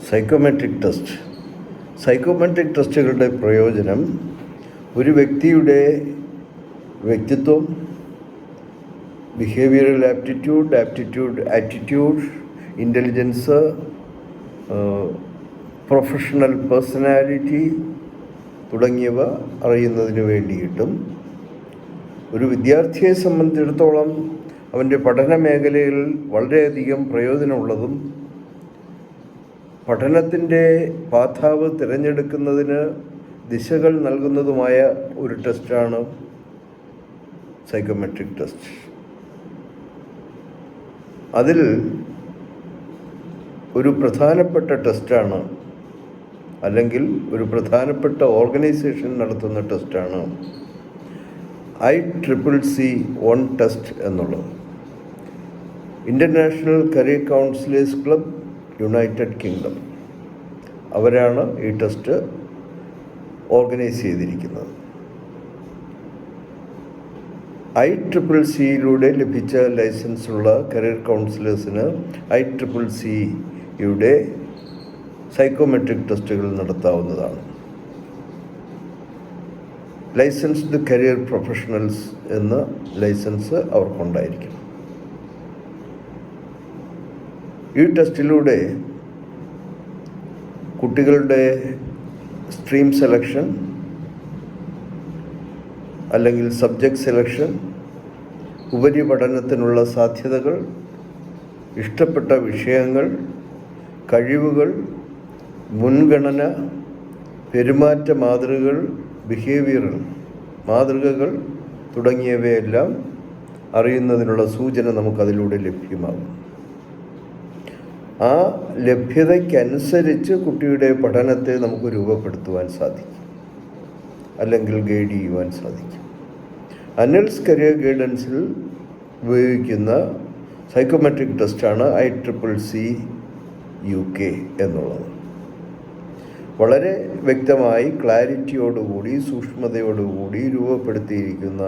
Psychometric ടെസ്റ്റുകളുടെ പ്രയോജനം ഒരു വ്യക്തിയുടെ വ്യക്തിത്വം, behavioural attitude, intelligence, professional personality തുടങ്ങിയവ അറിയുന്നതിന് വേണ്ടിയിട്ടും ഒരു വിദ്യാർത്ഥിയെ സംബന്ധിച്ചിടത്തോളം അവൻ്റെ പഠന മേഖലയിൽ വളരെയധികം പ്രയോജനമുള്ളതും പഠനത്തിൻ്റെ പാഥാവ് തിരഞ്ഞെടുക്കുന്നതിന് ദിശകൾ നൽകുന്നതുമായ ഒരു ടെസ്റ്റാണ് സൈക്കോമെട്രിക് ടെസ്റ്റ്. അതിൽ ഒരു പ്രധാനപ്പെട്ട ടെസ്റ്റാണ്, അല്ലെങ്കിൽ ഒരു പ്രധാനപ്പെട്ട ഓർഗനൈസേഷൻ നടത്തുന്ന ടെസ്റ്റാണ് ICCC-1 ടെസ്റ്റ് എന്നുള്ളത്. International career counsellors club, united kingdom, അവരാണ് ഈ ടെസ്റ്റ് ഓർഗനൈസ് ചെയ്തിരിക്കുന്നത്. ICCC-യിലൂടെ ലഭിച്ച ലൈസൻസുള്ള കരിയർ കൗൺസിലേഴ്സിന് ICCC-യുടെ സൈക്കോമെട്രിക് ടെസ്റ്റുകൾ നടത്താവുന്നതാണ്. ലൈസൻസ്ഡ് കരിയർ പ്രൊഫഷണൽസ് എന്ന ലൈസൻസ് അവർക്കുണ്ടായിരിക്കണം. ഈ ടെസ്റ്റിലൂടെ കുട്ടികളുടെ സ്ട്രീം സെലക്ഷൻ അല്ലെങ്കിൽ സബ്ജക്റ്റ് സെലക്ഷൻ, ഉപരിപഠനത്തിനുള്ള സാധ്യതകൾ, ഇഷ്ടപ്പെട്ട വിഷയങ്ങൾ, കഴിവുകൾ, മുൻഗണന, പെരുമാറ്റ മാതൃകകൾ, ബിഹേവിയറൽ മാതൃകകൾ തുടങ്ങിയവയെല്ലാം അറിയുന്നതിനുള്ള സൂചന നമുക്കതിലൂടെ ലഭ്യമാകും. ആ ലഭ്യതയ്ക്കനുസരിച്ച് കുട്ടിയുടെ പഠനത്തെ നമുക്ക് രൂപപ്പെടുത്തുവാൻ സാധിക്കും, അല്ലെങ്കിൽ ഗൈഡ് ചെയ്യുവാൻ സാധിക്കും. അനൽസ് കരിയർ ഗൈഡൻസിൽ ഉപയോഗിക്കുന്ന സൈക്കോമെട്രിക് ടെസ്റ്റാണ് ICCC-UK എന്നുള്ളത്. വളരെ വ്യക്തമായി ക്ലാരിറ്റിയോടുകൂടി സൂക്ഷ്മതയോടുകൂടി രൂപപ്പെടുത്തിയിരിക്കുന്ന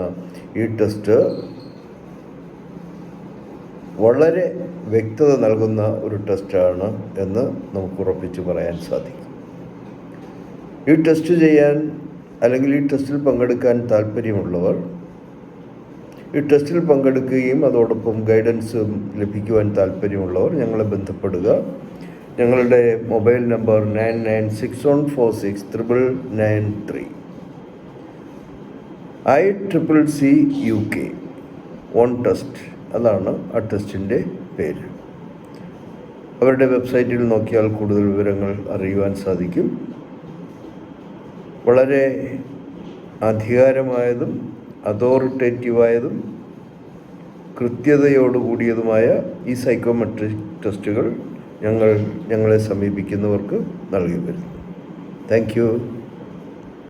ഈ ടെസ്റ്റ് വളരെ വ്യക്തത നൽകുന്ന ഒരു ടെസ്റ്റാണ് എന്ന് നമുക്ക് ഉറപ്പിച്ച് പറയാൻ സാധിക്കും. ഈ ടെസ്റ്റ് ചെയ്യാൻ അല്ലെങ്കിൽ ഈ ടെസ്റ്റിൽ പങ്കെടുക്കാൻ താല്പര്യമുള്ളവർ ഈ ടെസ്റ്റിൽ പങ്കെടുക്കുകയും അതോടൊപ്പം ഗൈഡൻസും ലഭിക്കുവാൻ താല്പര്യമുള്ളവർ ഞങ്ങളെ ബന്ധപ്പെടുക. ഞങ്ങളുടെ മൊബൈൽ നമ്പർ 9961469993. ICCC-UK-1 ടെസ്റ്റ്, അതാണ് ആ ടെസ്റ്റിൻ്റെ പേര്. അവരുടെ വെബ്സൈറ്റിൽ നോക്കിയാൽ കൂടുതൽ വിവരങ്ങൾ അറിയുവാൻ സാധിക്കും. വളരെ അധികാരമായതും അതോറിറ്റേറ്റീവായതും കൃത്യതയോടുകൂടിയതുമായ ഈ സൈക്കോമെട്രിക് ടെസ്റ്റുകൾ ഞങ്ങളെ സമീപിക്കുന്നവർക്ക് നൽകി വരുന്നു. Thank you.